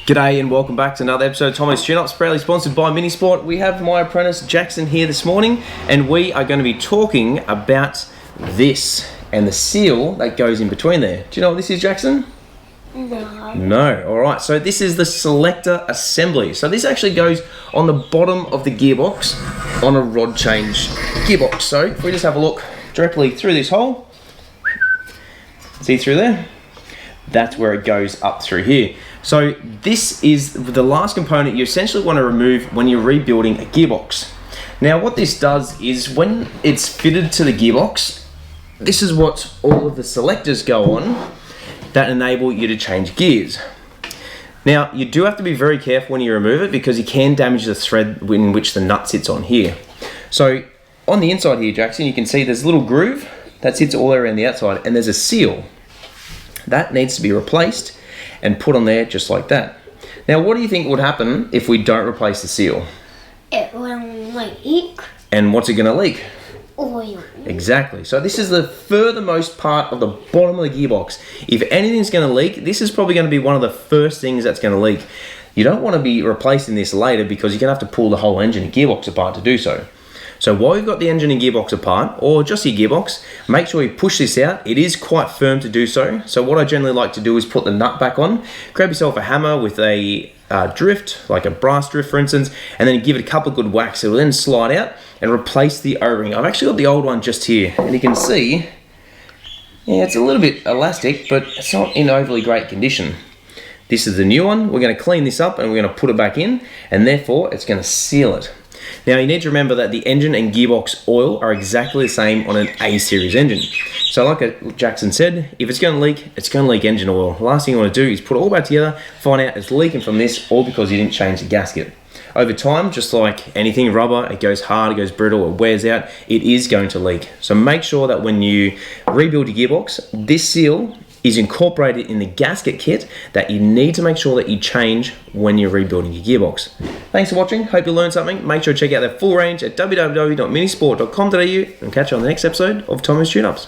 G'day and welcome back to another episode of Tomo's Tune-Ups, proudly sponsored by Minisport. We have my apprentice Jackson here this morning, and we are going to be talking about this and the seal that goes in between there. Do you know what this is, Jackson? No. No. Alright, so this is the selector assembly. So this actually goes on the bottom of the gearbox on a rod change gearbox. So if we just have a look directly through this hole, see through there? That's where it goes up through here. So this is the last component you essentially want to remove when you're rebuilding a gearbox. Now what this does is when it's fitted to the gearbox, this is what all of the selectors go on that enable you to change gears. Now you do have to be very careful when you remove it because you can damage the thread in which the nut sits on here. So on the inside here, Jackson, you can see there's a little groove that sits all around the outside and there's a seal. That needs to be replaced and put on there just like that. Now what do you think would happen if we don't replace the seal? It will leak. And what's it going to leak? Oil. Exactly. So this is the furthermost part of the bottom of the gearbox. If anything's going to leak, this is probably going to be one of the first things that's going to leak. You don't want to be replacing this later because you're going to have to pull the whole engine and gearbox apart to do so. So while you've got the engine and gearbox apart, or just your gearbox, make sure you push this out. It is quite firm to do so. So what I generally like to do is put the nut back on, grab yourself a hammer with a drift, like a brass drift for instance, and then give it a couple of good whacks. It will then slide out and replace the O-ring. I've actually got the old one just here, and you can see, yeah, it's a little bit elastic, but it's not in overly great condition. This is the new one. We're going to clean this up and we're going to put it back in, and therefore it's going to seal it. Now you need to remember that the engine and gearbox oil are exactly the same on an A-series engine. So like Jackson said, if it's going to leak, it's going to leak engine oil. The last thing you want to do is put it all back together, find out it's leaking from this, all because you didn't change the gasket. Over time, just like anything rubber, it goes hard, it goes brittle, it wears out, it is going to leak. So make sure that when you rebuild your gearbox, this seal is incorporated in the gasket kit that you need to make sure that you change when you're rebuilding your gearbox. Thanks for watching, hope you learned something. Make sure to check out their full range at www.minisport.com.au and catch you on the next episode of Tomo's Tune-Ups.